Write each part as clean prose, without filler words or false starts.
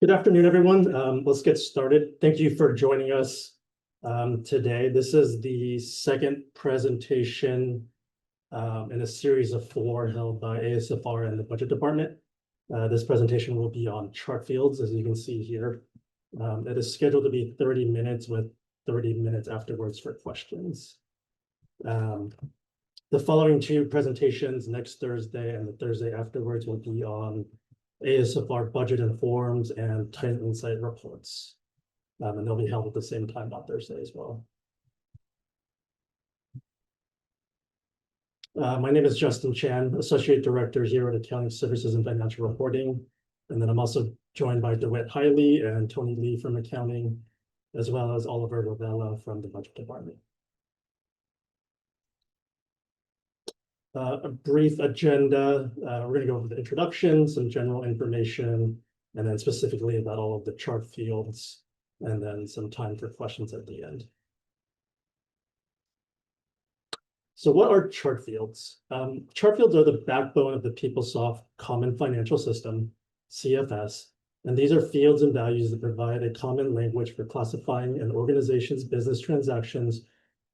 Good afternoon, everyone. Let's get started. Thank you for joining us today. This is the second presentation in a series of 4 held by ASFR and the Budget Department. This presentation will be on Chartfields, as you can see here. It is scheduled to be 30 minutes with 30 minutes afterwards for questions. The following 2 presentations, next Thursday and the Thursday afterwards, will be on ASFR budget and forms and tight insight reports. And they'll be held at the same time on Thursday as well. My name is Justin Chan, Associate Director here at Accounting Services and Financial Reporting. And then I'm also joined by DeWitt Hiley and Tony Lee from Accounting, as well as Oliver Rovella from the Budget Department. A brief agenda. We're going to go over the introduction, some general information, and then specifically about all of the chart fields, and then some time for questions at the end. So what are chart fields? Chart fields are the backbone of the PeopleSoft Common Financial System, CFS, and these are fields and values that provide a common language for classifying an organization's business transactions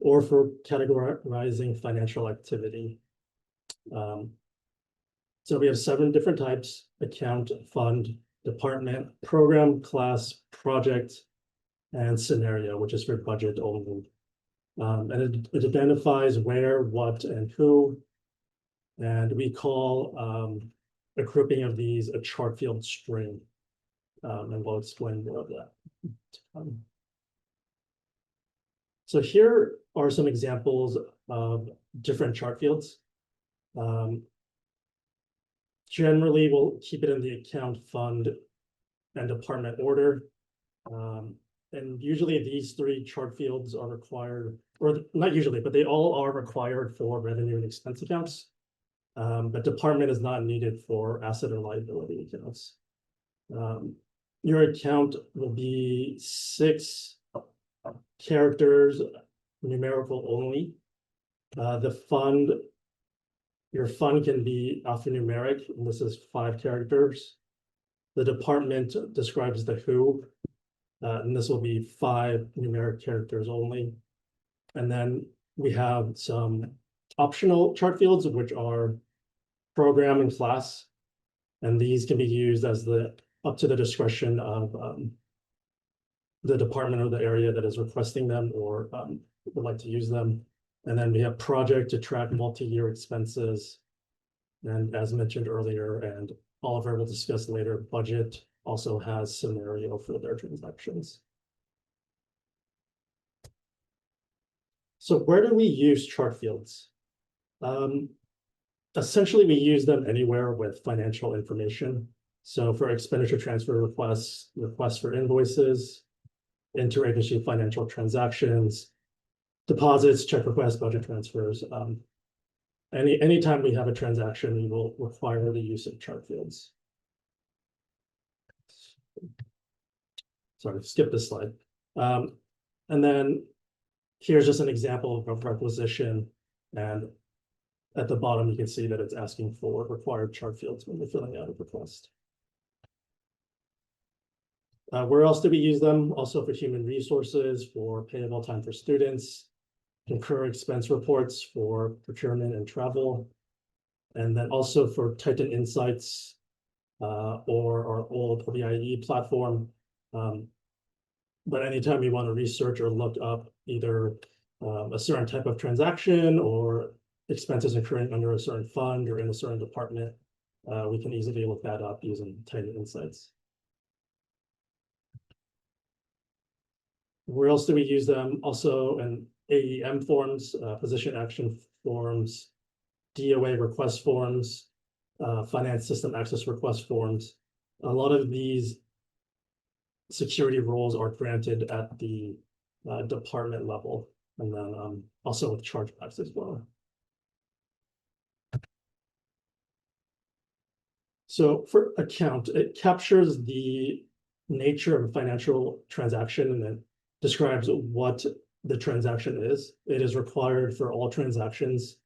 or for categorizing financial activity. So we have 7 different types: account, fund, department, program, class, project, and scenario, which is for budget only. And it identifies where, what, and who. And we call a grouping of these a chart field string. And we'll explain more of that. So here are some examples of different chart fields. Generally, we'll keep it in the account, fund, and department order. And usually these 3 chart fields are required, or not usually, but they all are required for revenue and expense accounts. But department is not needed for asset or liability accounts. Your account will be 6 characters, numerical only. Your fund can be alphanumeric, and this is 5 characters. The department describes the who, and this will be 5 numeric characters only. And then we have some optional chart fields, which are program and class, and these can be used as up to the discretion of the department or the area that is requesting them or would like to use them. And then we have project to track multi-year expenses. And as mentioned earlier, and Oliver will discuss later, budget also has scenario for their transactions. So where do we use chart fields? Essentially, we use them anywhere with financial information. So for expenditure transfer requests, requests for invoices, interagency financial transactions, deposits, check requests, budget transfers. Anytime we have a transaction, we will require the use of chart fields. Sorry, skip this slide. And then here's just an example of requisition. And at the bottom, you can see that it's asking for required chart fields when we're filling out a request. Where else do we use them? Also for human resources, for payable time for students, concur expense reports for procurement and travel, and then also for Titan Insights or our old VIE platform. But anytime we want to research or look up either a certain type of transaction or expenses occurring under a certain fund or in a certain department, we can easily look that up using Titan Insights. Where else do we use them? Also in AEM forms, position action forms, DOA request forms, finance system access request forms. A lot of these security roles are granted at the department level, and then also with chargebacks as well. So for account, it captures the nature of a financial transaction and then describes what the transaction is. It is required for all transactions.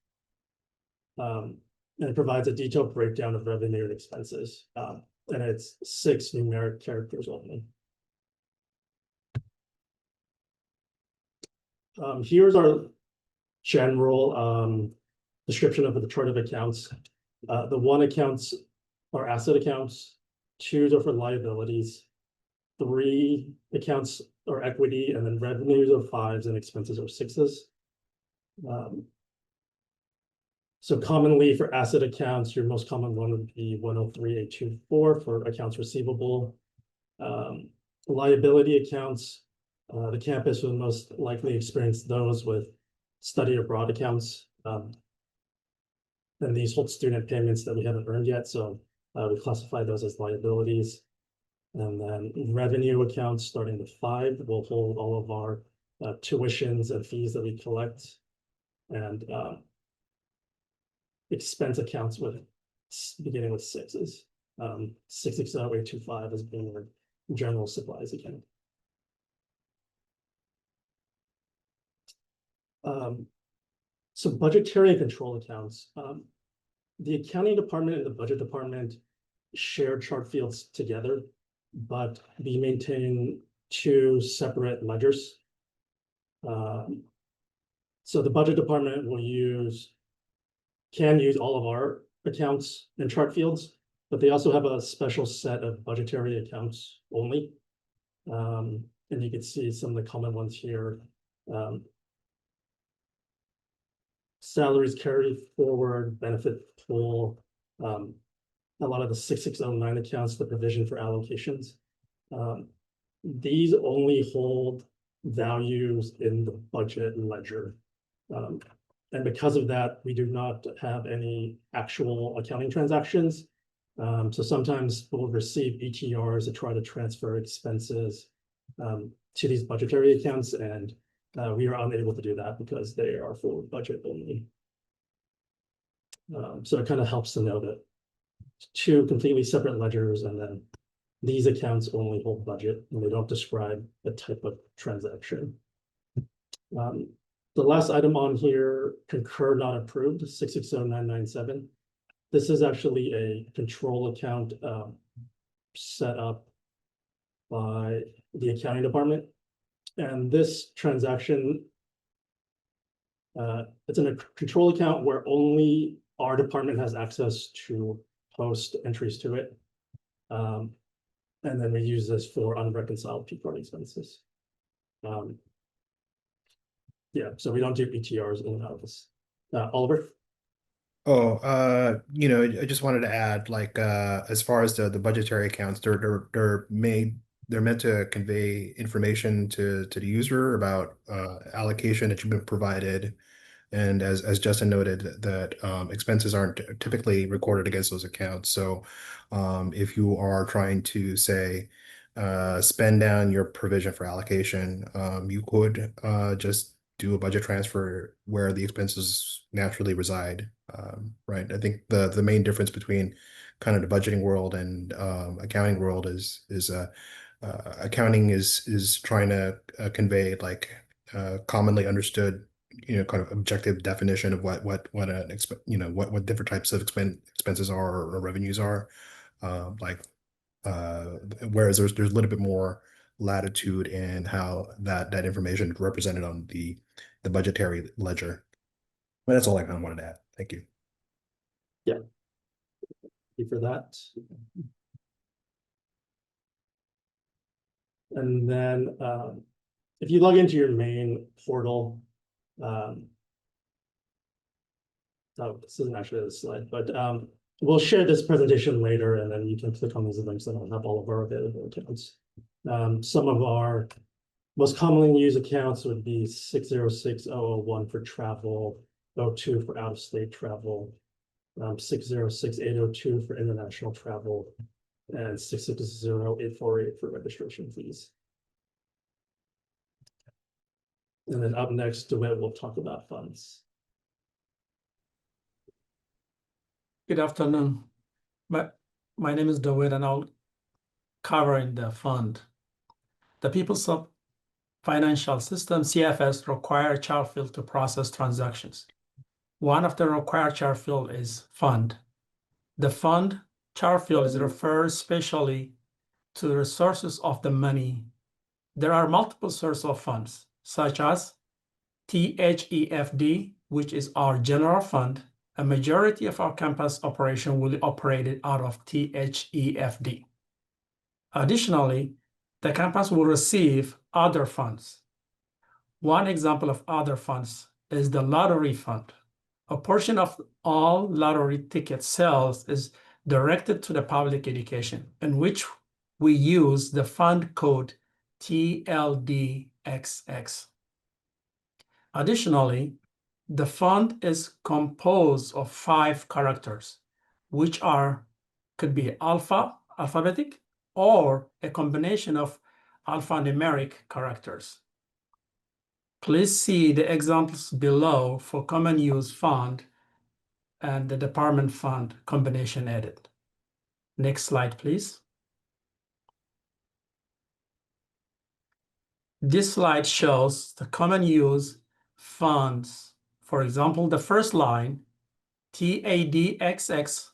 And it provides a detailed breakdown of revenue and expenses. and it's 6 numeric characters only. Here's our general description of the chart of accounts. The 1 accounts are asset accounts, 2 are for liabilities, 3 accounts are equity, and then revenues are 5s and expenses are 6s. So commonly for asset accounts, your most common one would be 103.824 for accounts receivable. Liability accounts, the campus would most likely experience those with study abroad accounts. And these hold student payments that we haven't earned yet, so we classify those as liabilities. And then revenue accounts starting with 5 will hold all of our tuitions and fees that we collect. And expense accounts with beginning with 6s. 660.825 as being our general supplies account. So budgetary and control accounts. The accounting department and the budget department share Chartfields together, but we maintain 2 separate ledgers. So the budget department can use all of our accounts in Chartfields, but they also have a special set of budgetary accounts only. And you can see some of the common ones here. Salaries carry forward, benefit pool, a lot of the 6609 accounts, the provision for allocations. These only hold values in the budget ledger. And because of that, we do not have any actual accounting transactions. So sometimes we'll receive ETRs to try to transfer expenses to these budgetary accounts, and we are unable to do that because they are for budget only. So it kind of helps to know that 2 completely separate ledgers, and then these accounts only hold budget and they don't describe the type of transaction. The last item on here, concur not approved, 660.997. This is actually a control account set up by the accounting department. And this transaction, it's in a control account where only our department has access to post entries to it. And then we use this for unreconciled P-card expenses. Yeah, so we don't do ETRs in and out of this. Oliver? Oh, I just wanted to add, like, as far as the budgetary accounts, they're meant to convey information to the user about allocation that you've been provided. And as Justin noted, that expenses aren't typically recorded against those accounts. So if you are trying to say spend down your provision for allocation, you could just do a budget transfer where the expenses naturally reside. Right. I think the main difference between kind of the budgeting world and accounting world is accounting is trying to convey like commonly understood, kind of objective definition of what different types of expenses are or revenues are. Whereas there's a little bit more latitude in how that information is represented on the budgetary ledger. But that's all I kind of wanted to add. Thank you. Yeah. Thank you for that. And then if you log into your main portal, oh, this isn't actually the slide, but we'll share this presentation later, and then you can click on these links that will have all of our available accounts. Some of our most commonly used accounts would be 606.001 for travel, 02 for out-of-state travel, 606.802 for international travel, and 660.848 for registration fees. And then up next, DeWitt will talk about funds. Good afternoon. My name is DeWitt, and I'll cover in the fund. The People's Financial System, CFS, require Chartfield to process transactions. One of the required Chartfield is fund. The fund Chartfields refers specially to the sources of the money. There are multiple sources of funds, such as THEFD, which is our general fund. A majority of our campus operation will be operated out of THEFD. Additionally, the campus will receive other funds. One example of other funds is the lottery fund. A portion of all lottery ticket sales is directed to the public education, in which we use the fund code TLDXX. Additionally, the fund is composed of 5 characters, which could be alphabetic, or a combination of alphanumeric characters. Please see the examples below for common use fund and the department fund combination added. Next slide, please. This slide shows the common use funds. For example, the first line, TADXX,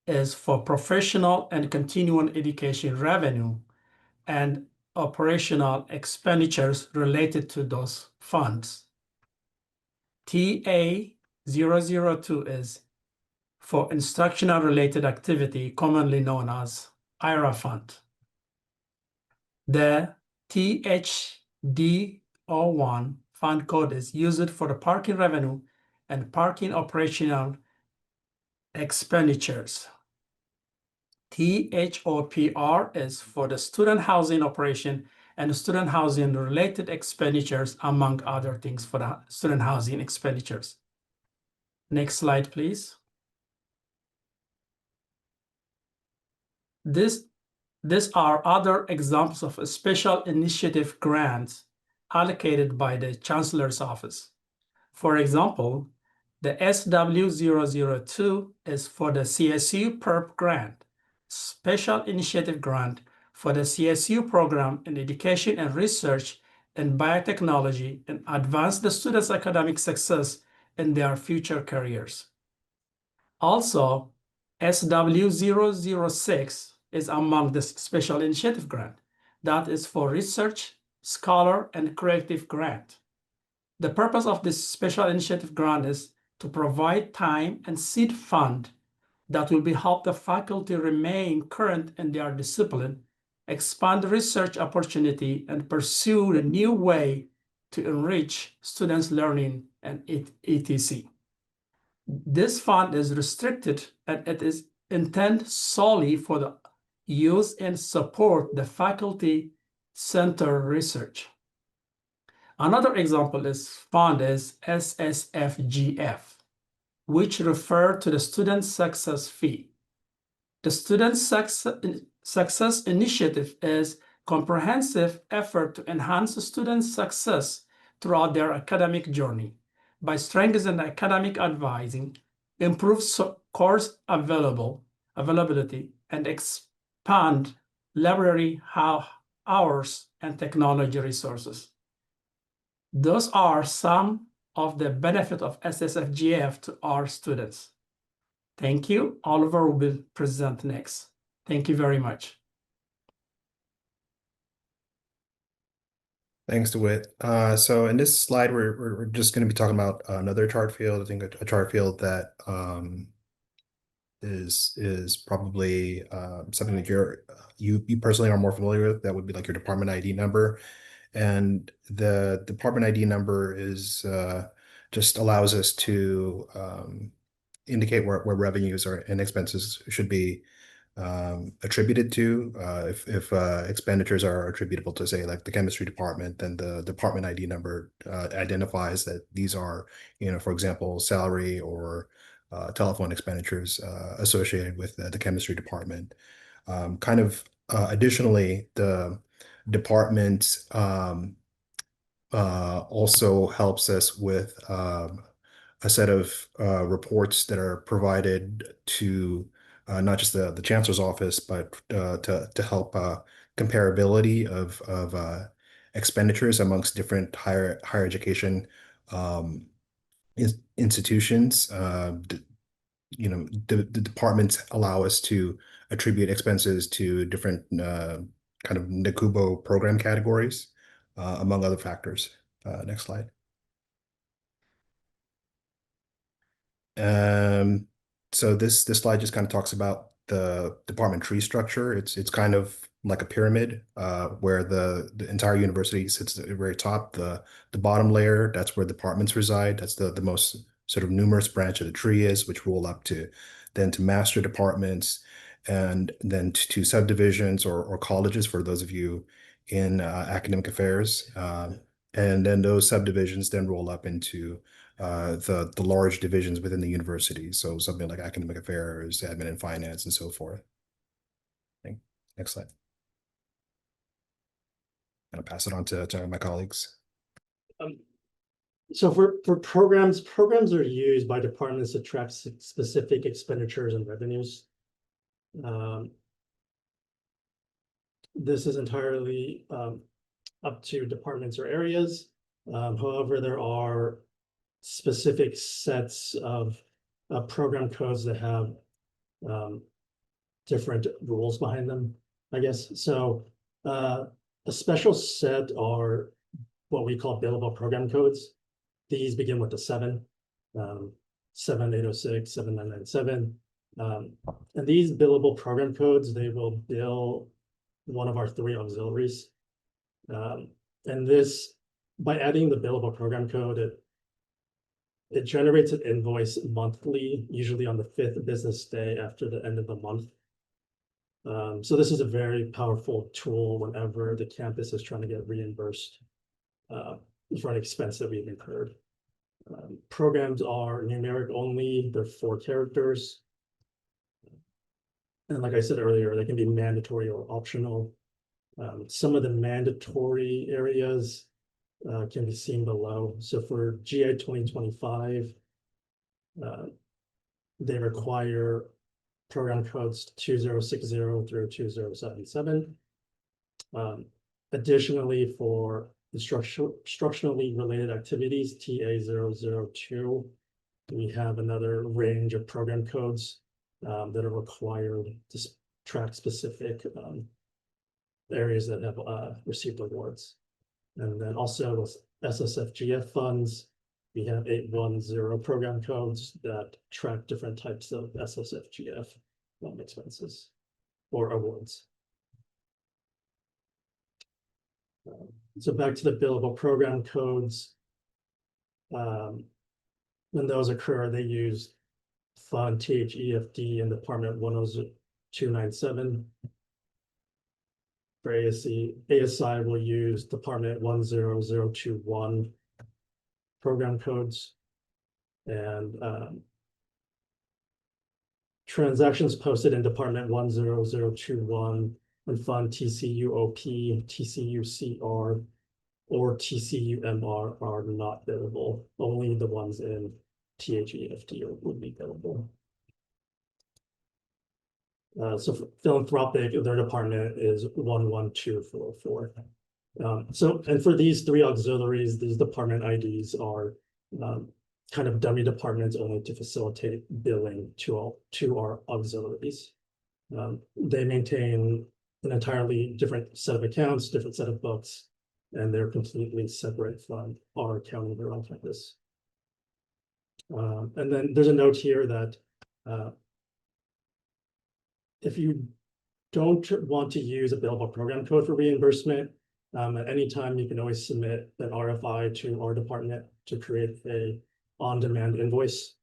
is for professional and continuing education revenue and operational expenditures related to those funds. TA002 is for instructional related activity, commonly known as IRA fund. The THD01 fund code is used for the parking revenue and parking operational expenditures. THOPR is for the student housing operation and student housing related expenditures, among other things for the student housing expenditures. Next slide, please. These are other examples of special initiative grants allocated by the Chancellor's Office. For example, the SW002 is for the CSU PERP grant, Special Initiative Grant for the CSU program in education and research in biotechnology and advance the students' academic success in their future careers. Also, SW006 is among this special initiative grant that is for research, scholar, and creative grant. The purpose of this special initiative grant is to provide time and seed fund that will help the faculty remain current in their discipline, expand research opportunity, and pursue a new way to enrich students' learning and etc. This fund is restricted and it is intended solely for the use and support the faculty center research. Another example is fund is SSFGF, which refer to the Student Success Fee. The Student Success Initiative is comprehensive effort to enhance students' success throughout their academic journey by strengthening academic advising, improve course availability, and expand library hours and technology resources. Those are some of the benefit of SSFGF to our students. Thank you. Oliver will present next. Thank you very much. Thanks, DeWitt. So in this slide, we're just going to be talking about another chart field. I think a chart field that is probably something that you personally are more familiar with. That would be like your department ID number. And the department ID number is just allows us to indicate where revenues and expenses should be attributed to. If expenditures are attributable to, say, like the chemistry department, then the department ID number identifies that these are, for example, salary or telephone expenditures associated with the chemistry department. Additionally, the department also helps us with a set of reports that are provided to not just the chancellor's office, but to help comparability of expenditures amongst different higher education institutions. The departments allow us to attribute expenses to different kind of Nakubo program categories, among other factors. Next slide. So this slide just kind of talks about the department tree structure. It's kind of like a pyramid, where the entire university sits at the very top. The bottom layer, that's where departments reside. That's the most sort of numerous branch of the tree is, which roll up to then to master departments, and then to subdivisions or colleges for those of you in academic affairs. And then those subdivisions then roll up into the large divisions within the university. So something like academic affairs, admin and finance, and so forth. Okay. Next slide. I'm gonna pass it on to my colleagues. So for programs are used by departments to track specific expenditures and revenues. This is entirely up to departments or areas. However, there are specific sets of program codes that have different rules behind them, I guess. So a special set are what we call billable program codes. These begin with the 7806, 7997. And these billable program codes, they will bill one of our 3 auxiliaries. And this, by adding the billable program code, it generates an invoice monthly, usually on the 5th business day after the end of the month. So this is a very powerful tool whenever the campus is trying to get reimbursed for an expense that we've incurred. Programs are numeric only, they're 4 characters. And like I said earlier, they can be mandatory or optional. Some of the mandatory areas can be seen below. So for GA 2025, they require program codes 2060 through 2077. Additionally, for instructionally related activities, TA002, we have another range of program codes that are required to track specific areas that have received awards. And then also with SSFGF funds, we have 810 program codes that track different types of SSFGF expenses or awards. So back to the billable program codes. When those occur, they use fund THEFD in Department 10297. For ASI will use Department 10021 program codes, and transactions posted in Department 10021 and fund TCUOP, TCUCR, or TCUMR are not billable. Only the ones in THEFD would be billable. So for philanthropic, their department is 11244. And for these 3 auxiliaries, these department IDs are kind of dummy departments only to facilitate billing to our auxiliaries. They maintain an entirely different set of accounts, different set of books, and they're completely separate from our accounting here on campus. And then there's a note here that if you don't want to use a billable program code for reimbursement, at any time you can always submit an RFI to our department to create a on-demand invoice.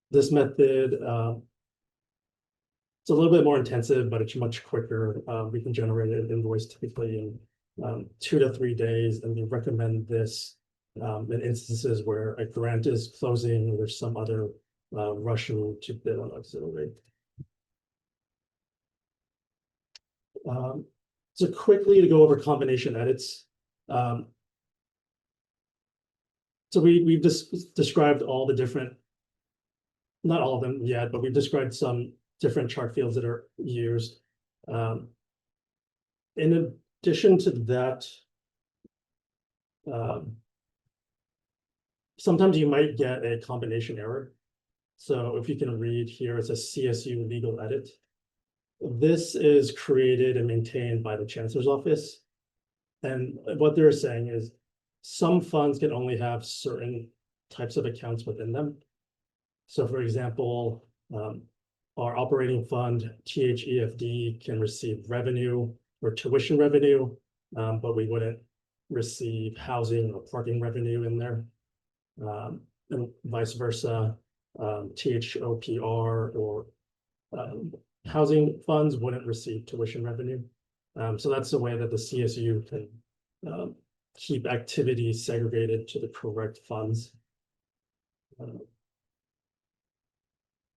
This method, it's a little bit more intensive, but it's much quicker. We can generate an invoice typically in 2 to 3 days, and we recommend this in instances where a grant is closing or there's some other rushing to bill an auxiliary. So quickly to go over combination edits. So we've just described all the different, not all of them yet, but we've described some different chart fields that are used. In addition to that, sometimes you might get a combination error. So if you can read here, it says CSU legal edit. This is created and maintained by the Chancellor's Office. And what they're saying is some funds can only have certain types of accounts within them. So for example, our operating fund, THEFD, can receive revenue or tuition revenue, but we wouldn't receive housing or parking revenue in there. And vice versa, THOPR or housing funds wouldn't receive tuition revenue. So that's the way that the CSU can keep activities segregated to the correct funds.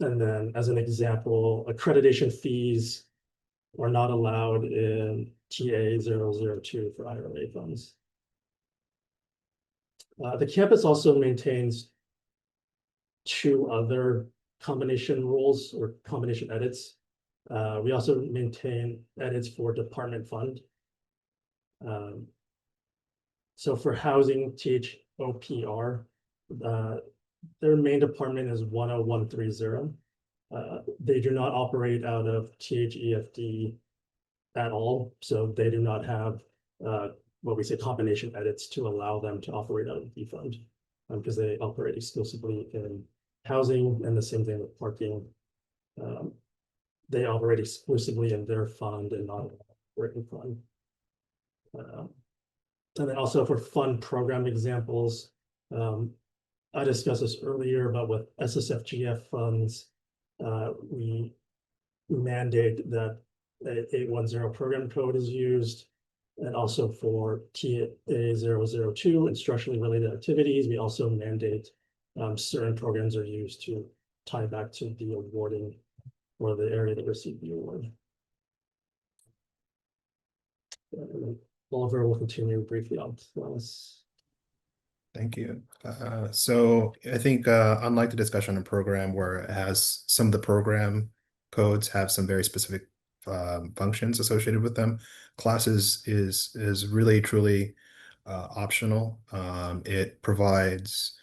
And then as an example, accreditation fees are not allowed in TA 002 for IRA funds. The campus also maintains two other combination rules or combination edits. We also maintain edits for department fund. So for housing, THOPR, their main department is 10130. They do not operate out of THEFD at all, so they do not have what we say combination edits to allow them to operate out of the fund, because they operate exclusively in housing, and the same thing with parking. They operate exclusively in their fund and not operating fund. And then also for fund program examples, I discussed this earlier, but with SSFGF funds, we mandate that a 810 program code is used. And also for TA 002 instructionally related activities, we also mandate certain programs are used to tie back to the awarding or the area that received the award. Oliver will continue briefly on this. Thank you. So I think unlike the discussion on program where it has some of the program codes have some very specific functions associated with them, classes is really truly optional. It provides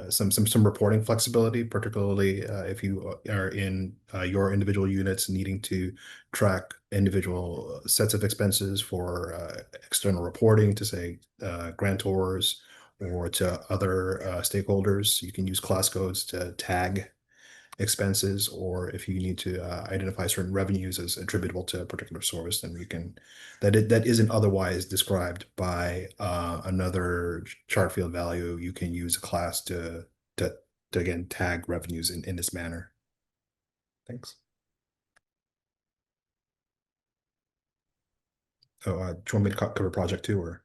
some reporting flexibility, particularly if you are in your individual units needing to track individual sets of expenses for external reporting to say grantors or to other stakeholders. You can use class codes to tag expenses, or if you need to identify certain revenues as attributable to a particular source, then we can that isn't otherwise described by another chart field value. You can use a class to again tag revenues in this manner. Thanks. Oh, do you want me to cover project 2 or?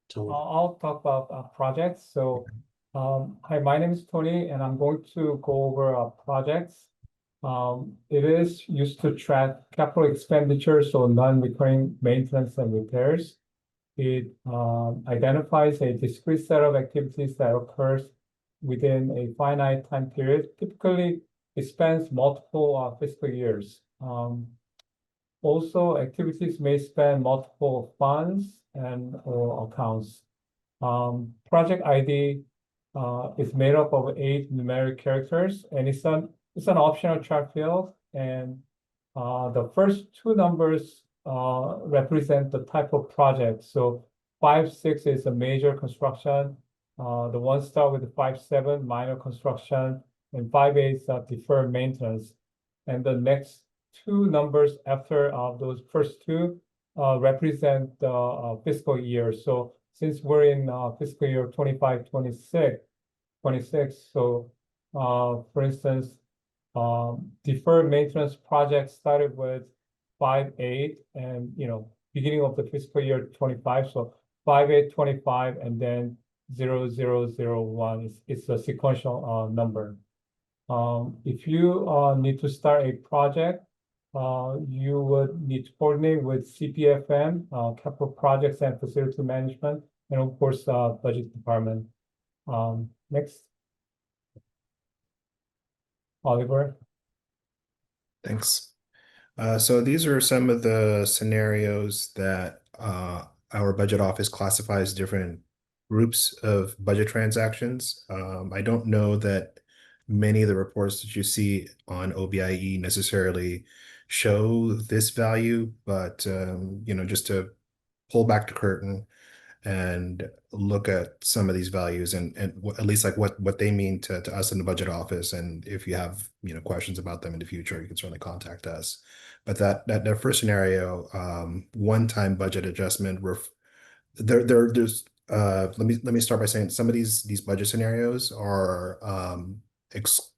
Tony. I'll talk about projects. So, hi, my name is Tony, and I'm going to go over projects. It is used to track capital expenditures, so non-recurring maintenance and repairs. It identifies a discrete set of activities that occurs within a finite time period. Typically, it spans multiple fiscal years. Also, activities may span multiple funds and or accounts. Project ID is made up of 8 numeric characters, and it's an optional chart field. And the first 2 numbers represent the type of project. So 5-6 is a major construction. The one start with the 5-7 minor construction, and 5-8 is deferred maintenance. And the next 2 numbers after those first 2 represent the fiscal year. So since we're in fiscal year 25-26, so for instance, deferred maintenance project started with 5-8 and beginning of the fiscal year 25. So 5-8-25 and then 0001 is a sequential number. If you need to start a project, you would need to coordinate with CPFM, Capital Projects and Facility Management, and of course, Budget Department. Next. Oliver. Thanks. So these are some of the scenarios that our budget office classifies different groups of budget transactions. I don't know that many of the reports that you see on OBIE necessarily show this value, but just to pull back the curtain and look at some of these values and at least like what they mean to us in the budget office. And if you have questions about them in the future, you can certainly contact us. But that first scenario, one-time budget adjustment, there's let me start by saying some of these budget scenarios are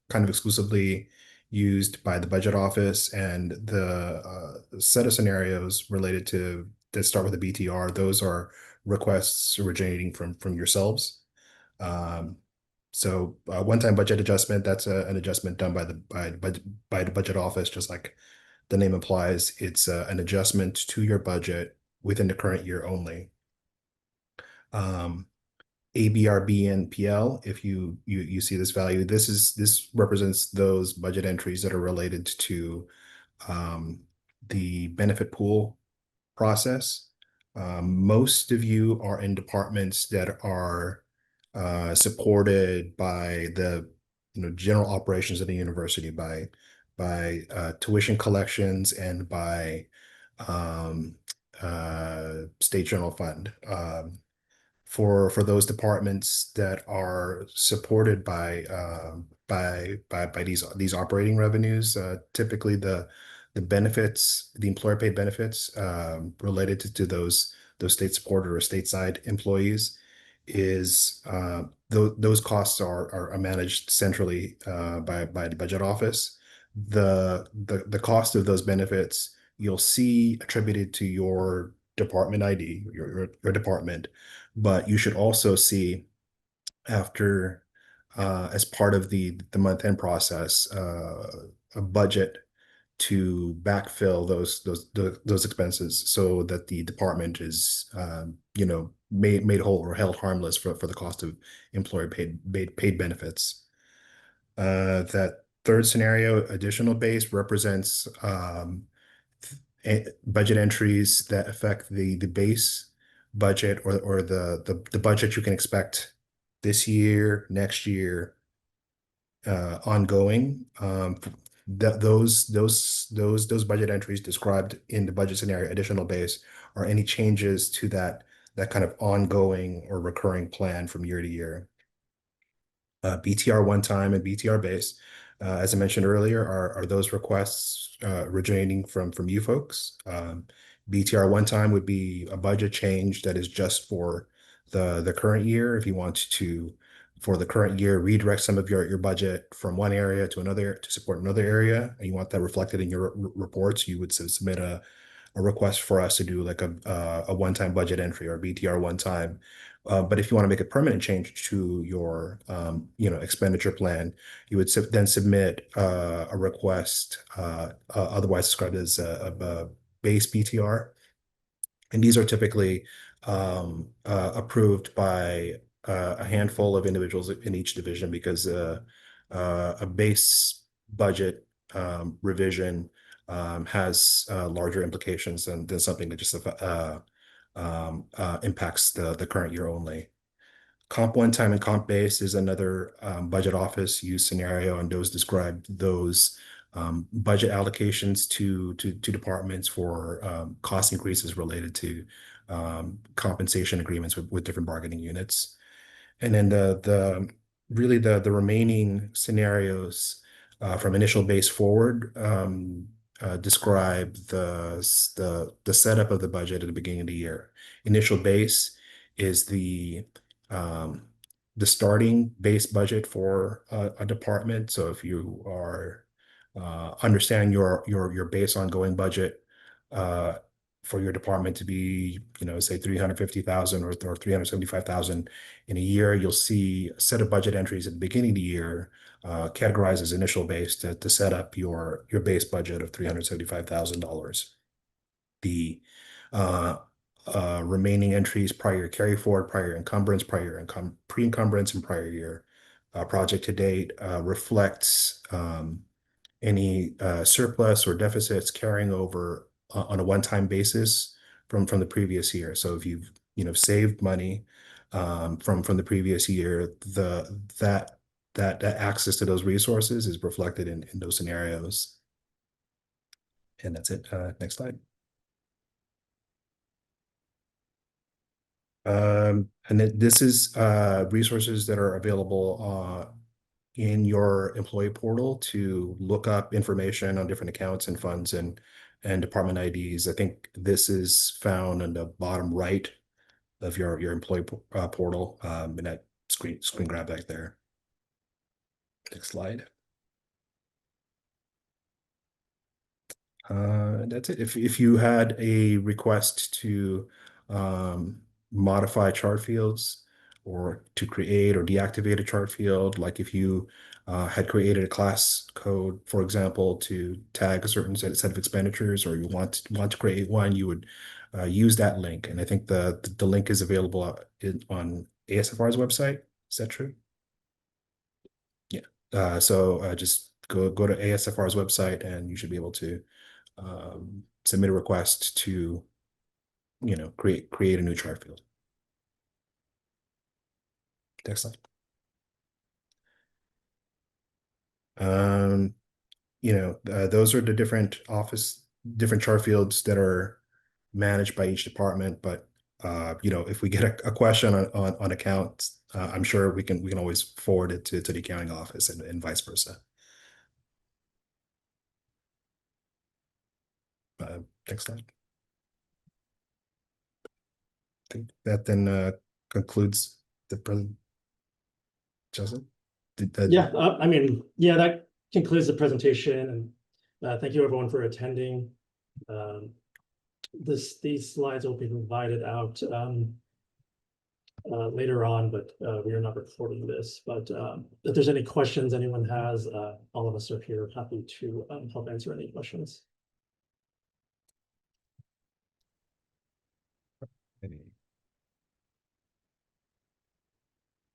kind of exclusively used by the budget office, and the set of scenarios related to that start with a BTR, those are requests originating from yourselves. So one-time budget adjustment, that's an adjustment done by the budget office, just like the name implies. It's an adjustment to your budget within the current year only. ABRB and PL, if you see this value, this represents those budget entries that are related to the benefit pool process. Most of you are in departments that are supported by the general operations of the university, by tuition collections and by state general fund. For those departments that are supported by these operating revenues, typically the benefits, the employer paid benefits related to those state supported or stateside employees is those costs are managed centrally by the budget office. The cost of those benefits you'll see attributed to your department ID, your department, but you should also see after as part of the month-end process a budget to backfill those expenses so that the department is made whole or held harmless for the cost of employer paid benefits. That third scenario, additional base, represents budget entries that affect the base budget or the budget you can expect this year, next year, ongoing. Those budget entries described in the budget scenario additional base are any changes to that kind of ongoing or recurring plan from year to year. BTR one time and BTR base, as I mentioned earlier, are those requests originating from you folks. BTR one time would be a budget change that is just for the current year. If you want to, for the current year, redirect some of your budget from one area to another to support another area, and you want that reflected in your reports, you would submit a request for us to do like a one-time budget entry or BTR one time. But if you want to make a permanent change to your expenditure plan, you would then submit a request, otherwise described as a base BTR. And these are typically approved by a handful of individuals in each division, because a base budget revision has larger implications than something that just impacts the current year only. Comp one time and comp base is another budget office use scenario, and those describe those budget allocations to departments for cost increases related to compensation agreements with different bargaining units. And then the remaining scenarios from initial base forward describe the setup of the budget at the beginning of the year. Initial base is the starting base budget for a department. So if you are understanding your base ongoing budget for your department to be, say 350,000 or 375,000 in a year, you'll see a set of budget entries at the beginning of the year categorized as initial base to set up your base budget of $375,000. The remaining entries, prior year carry forward, prior encumbrance, prior pre-encumbrance, and prior year project to date reflects any surplus or deficits carrying over on a one-time basis from the previous year. So if you've saved money from the previous year, that access to those resources is reflected in those scenarios. And that's it. Next slide. And this is resources that are available in your employee portal to look up information on different accounts and funds and department IDs. I think this is found in the bottom right of your employee portal, in that screen grab back there. Next slide. That's it. If you had a request to modify chart fields or to create or deactivate a chart field, like if you had created a class code, for example, to tag a certain set of expenditures, or you want to create one, you would use that link. And I think the link is available on ASFR's website. Is that true? Yeah. So just go to ASFR's website, and you should be able to submit a request to, create a new chart field. Next slide. Those are the different chart fields that are managed by each department. But if we get a question on accounts, I'm sure we can always forward it to the accounting office and vice versa. Next slide. I think that then concludes the present. Justin? Yeah, I mean, yeah, that concludes the presentation, and thank you everyone for attending. These slides will be provided out later on, but we are not recording this. But if there's any questions anyone has, all of us are here happy to help answer any questions.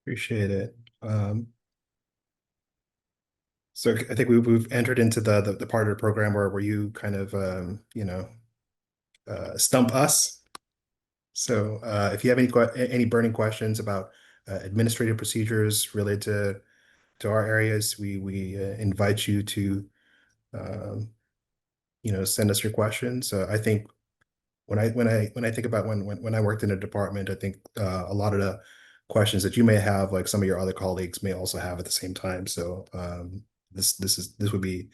Appreciate it. So I think we've entered into the part of the program where you kind of stump us. So if you have any burning questions about administrative procedures related to our areas, we invite you to send us your questions. I think when I think about when I worked in a department, I think a lot of the questions that you may have, like some of your other colleagues may also have at the same time. So this would be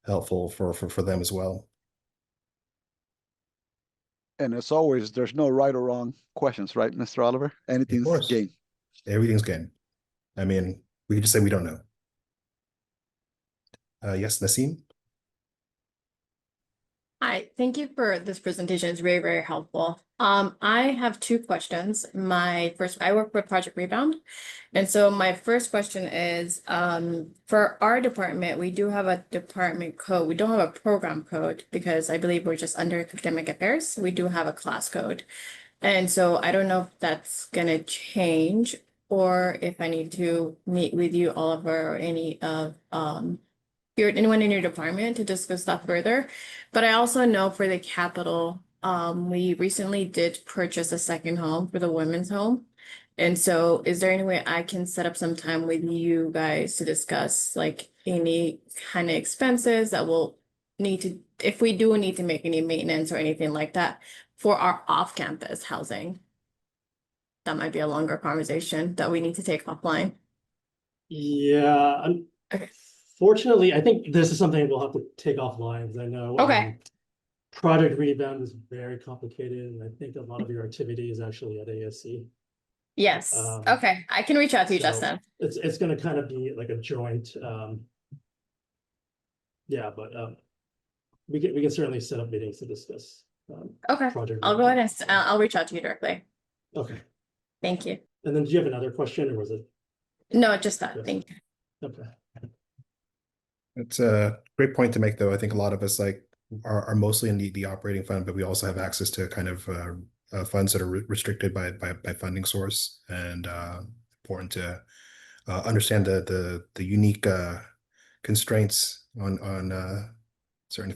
helpful for them as well. And as always, there's no right or wrong questions, right, Mr. Oliver? Anything's game. Everything's game. I mean, we can just say we don't know. Yes, Nassim? Hi, thank you for this presentation. It's very, very helpful. I have two questions. I work with Project Rebound. And so my first question is, for our department, we do have a department code. We don't have a program code because I believe we're just under academic affairs. We do have a class code. And so I don't know if that's gonna change or if I need to meet with you, Oliver, or any of anyone in your department to discuss that further. But I also know for the capital, we recently did purchase a second home for the women's home. And so is there any way I can set up some time with you guys to discuss like any kind of expenses that we'll need to, if we do need to make any maintenance or anything like that for our off-campus housing? That might be a longer conversation that we need to take offline. Yeah, Okay. fortunately, I think this is something we'll have to take offline, because I know Okay. Project Rebound is very complicated, and I think a lot of your activity is actually at ASC. Yes, okay, I can reach out to you, So Justin. it's gonna kind of be like a joint, yeah, but we can certainly set up meetings to discuss. Okay, Project I'll go ahead Rebound. and I'll reach out to you directly. Okay, Thank you. and then do you have another question, or was it? No, just that, Yes. thank you. Okay. It's a great point to make, though. I think a lot of us are mostly in the operating fund, but we also have access to kind of funds that are restricted by funding source, and important to understand the unique constraints on certain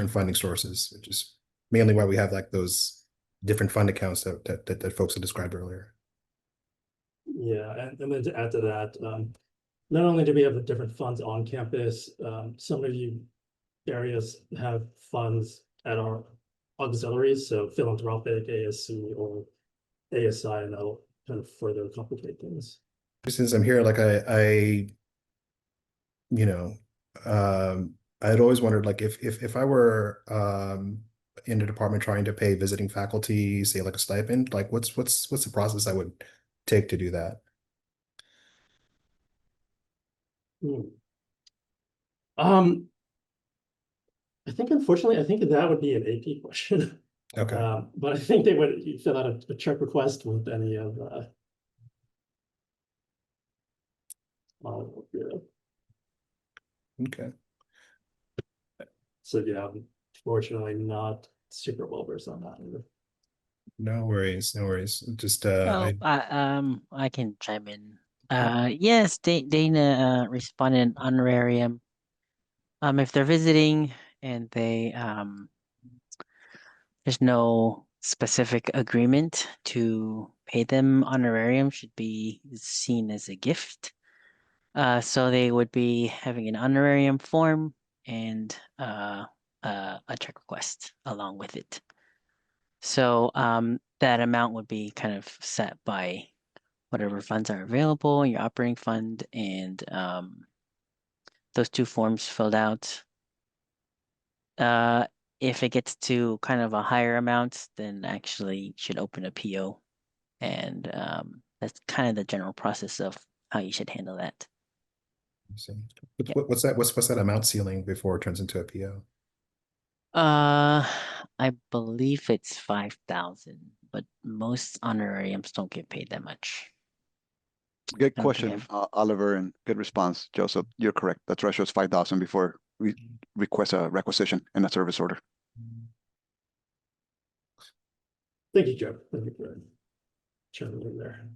funding sources, which is mainly why we have like those different fund accounts that folks had described earlier. Yeah, and then to add to that, not only do we have the different funds on campus, some of you areas have funds at our auxiliaries, so philanthropic, ASC or ASI, and that'll kind of further complicate things. Since I'm here, like you know, I'd always wondered like if I were in the department trying to pay visiting faculty, say like a stipend, like what's the process I would take to do that? Hmm. I think unfortunately, I think that would be an AP question. Okay. But I think they would you fill out a check request with any of yeah. Okay. So yeah, unfortunately not super well versed on that either. No worries, no worries. Just Oh, I can chime in. Yes, Dana responded in honorarium. If they're visiting and there's no specific agreement to pay them, honorarium should be seen as a gift. So they would be having an honorarium form and a check request along with it. So that amount would be kind of set by whatever funds are available in your operating fund, and those two forms filled out. If it gets to kind of a higher amount, then actually you should open a PO, and that's kind of the general process of how you should handle that. see. Yeah. What's that? What's that amount ceiling before it turns into a PO? I believe it's 5,000, but most honorariums don't get paid that much. Good I don't think question, Oliver, and good response, Joseph. You're correct. The threshold is 5,000 before we request a requisition and a service order. Thank you, Joe. Thank you for chiming in there.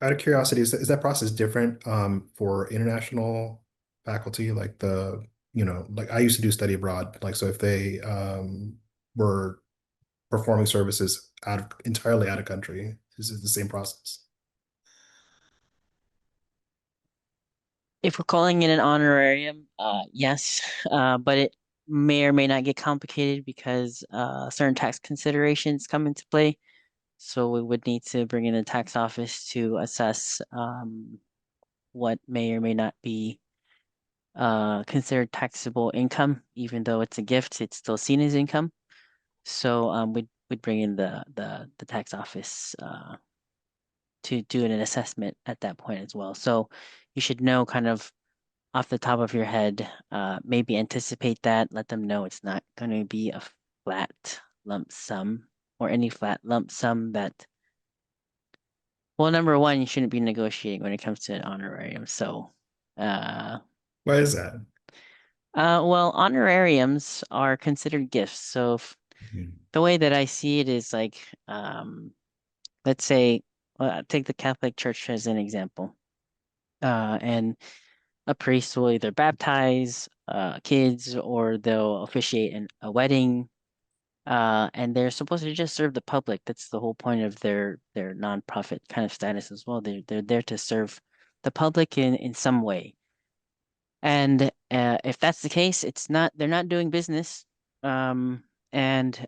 Out of curiosity, is that process different for international faculty? Like like I used to do study abroad. Like so if they were performing services entirely out of country, is it the same process? If we're calling it an honorarium, yes, but it may or may not get complicated because certain tax considerations come into play. So we would need to bring in the tax office to assess what may or may not be considered taxable income, even though it's a gift, it's still seen as income. So we'd bring in the tax office to do an assessment at that point as well. So you should know kind of off the top of your head, maybe anticipate that, let them know it's not going to be a flat lump sum or any flat lump sum that, well, number one, you shouldn't be negotiating when it comes to an honorarium. So, Why is that? well, honorariums are considered gifts. So the way that I see it is like, let's say, take the Catholic Church as an example. And a priest will either baptize kids or they'll officiate a wedding. And they're supposed to just serve the public. That's the whole point of their nonprofit kind of status as well. They're there to serve the public in some way. And if that's the case, they're not doing business. And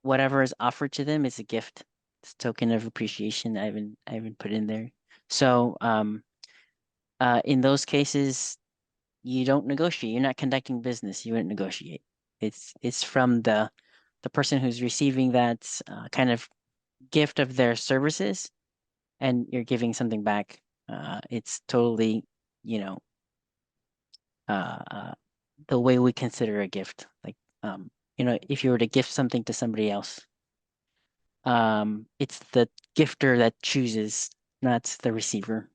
whatever is offered to them is a gift. It's a token of appreciation I haven't put in there. So in those cases, you don't negotiate. You're not conducting business. You wouldn't negotiate. It's from the person who's receiving that kind of gift of their services, and you're giving something back. It's totally, you know, the way we consider a gift. Like, if you were to gift something to somebody else, it's the gifter that chooses, not the receiver.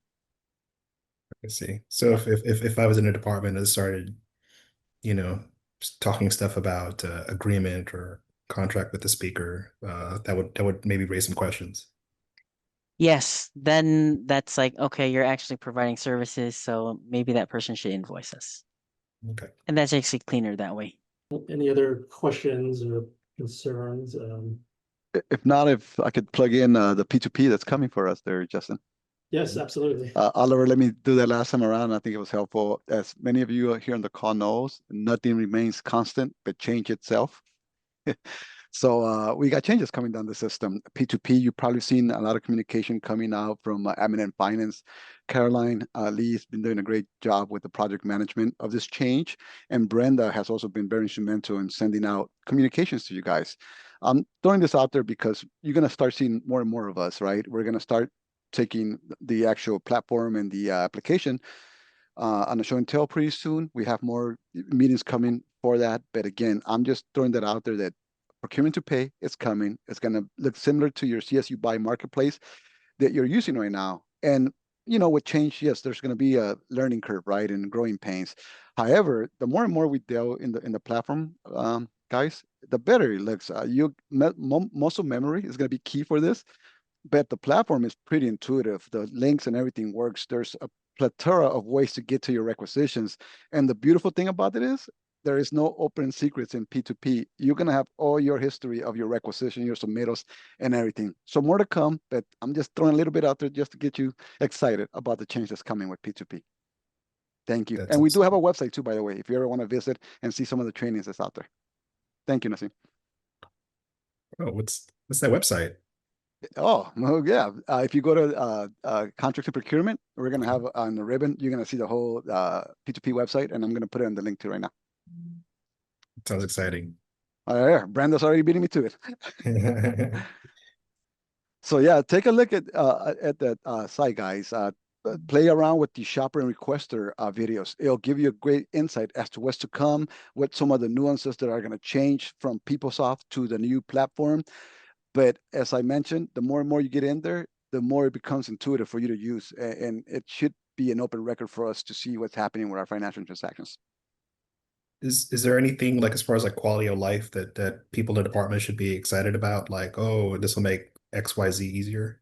I see. So if I was in a department and started, talking stuff about agreement or contract with the speaker, that would maybe raise some questions. Yes, then that's like, okay, you're actually providing services, so maybe that person should invoice us. Okay. And that's actually cleaner that way. Any other questions or concerns? If not, if I could plug in the P2P that's coming for us there, Justin. Yes, absolutely. Oliver, let me do that last time around. I think it was helpful. As many of you here on the call knows, nothing remains constant, but change itself. So we got changes coming down the system. P2P, you've probably seen a lot of communication coming out from admin and finance. Caroline Lee's been doing a great job with the project management of this change. And Brenda has also been very instrumental in sending out communications to you guys. I'm throwing this out there because you're going to start seeing more and more of us, right? We're going to start taking the actual platform and the application on a show and tell pretty soon. We have more meetings coming for that. But again, I'm just throwing that out there that procurement to pay is coming. It's going to look similar to your CSU buy marketplace that you're using right now. And, you know, with change, yes, there's going to be a learning curve, right? And growing pains. However, the more and more we delve in the platform, guys, the better it looks. Muscle memory is going to be key for this. But the platform is pretty intuitive. The links and everything works. There's a plethora of ways to get to your requisitions. And the beautiful thing about it is there is no open secrets in P2P. You're going to have all your history of your requisition, your submittals, and everything. So more to come, but I'm just throwing a little bit out there just to get you excited about the change that's coming with P2P. Thank you. That's And we do have a awesome. website too, by the way, if you ever want to visit and see some of the trainings that's out there. Thank you, Nassim. Oh, what's that website? Oh, well, yeah. If you go to contract to procurement, we're going to have on the ribbon, you're going to see the whole P2P website, and I'm going to put it in the link to right now. Sounds exciting. Yeah, Brando's already beating me to it. So yeah, take a look at that site, guys. Play around with the shopper and requester videos. It'll give you a great insight as to what's to come, what some of the nuances that are going to change from PeopleSoft to the new platform. But as I mentioned, the more and more you get in there, the more it becomes intuitive for you to use. And it should be an open record for us to see what's happening with our financial transactions. Is there anything like as far as like quality of life that people in the department should be excited about? Like, oh, this will make XYZ easier.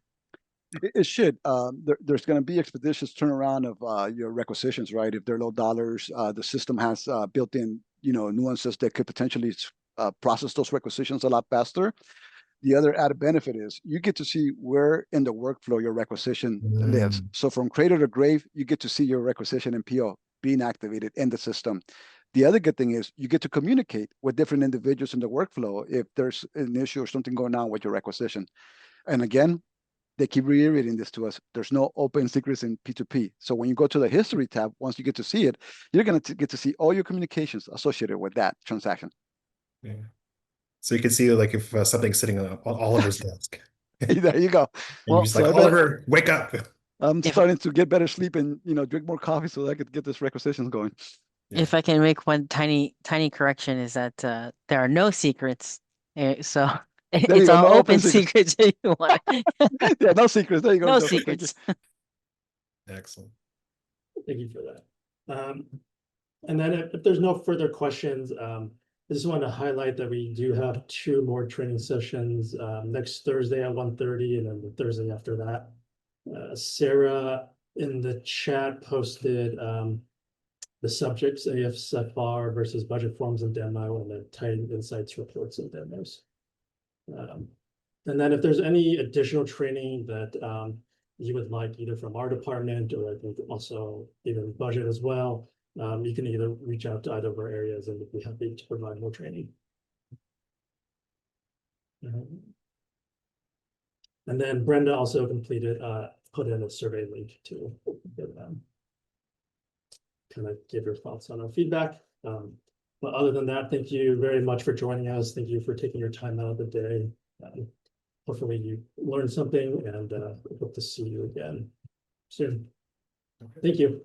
It should. There's going to be expeditious turnaround of your requisitions, right? If they're low dollars, the system has built-in, nuances that could potentially process those requisitions a lot faster. The other added benefit is you get to see where in the workflow your requisition lives. So from cradle to grave, you get to see your requisition and PO being activated in the system. The other good thing is you get to communicate with different individuals in the workflow if there's an issue or something going on with your requisition. And again, they keep reiterating this to us. There's no open secrets in P2P. So when you go to the history tab, once you get to see it, you're going to get to see all your communications associated with that transaction. Yeah. So you can see like if something's sitting on Oliver's desk. There you go. Well, just like, Oliver, wake up. I'm starting to get better sleep and, drink more coffee so that I could get this requisitions going. Yeah. If I can make one tiny correction is that there are no secrets. So it's all no open secrets if you want. Yeah, no secrets. There you go. No Joseph. secrets. Excellent. Thank you for that. And then if there's no further questions, I just want to highlight that we do have 2 more training sessions next Thursday at 1:30 and then the Thursday after that. Sarah in the chat posted the subjects ASFR versus budget forms and demo and the tight insights reports and demos. And then if there's any additional training that you would like either from our department or I think also even budget as well, you can either reach out to either of our areas and we'd be happy to provide more training. And then Brenda also completed, put in a survey link to kind of give your thoughts on our feedback. But other than that, thank you very much for joining us. Thank you for taking your time out of the day. Hopefully you learned something and hope to see you again soon. Thank you.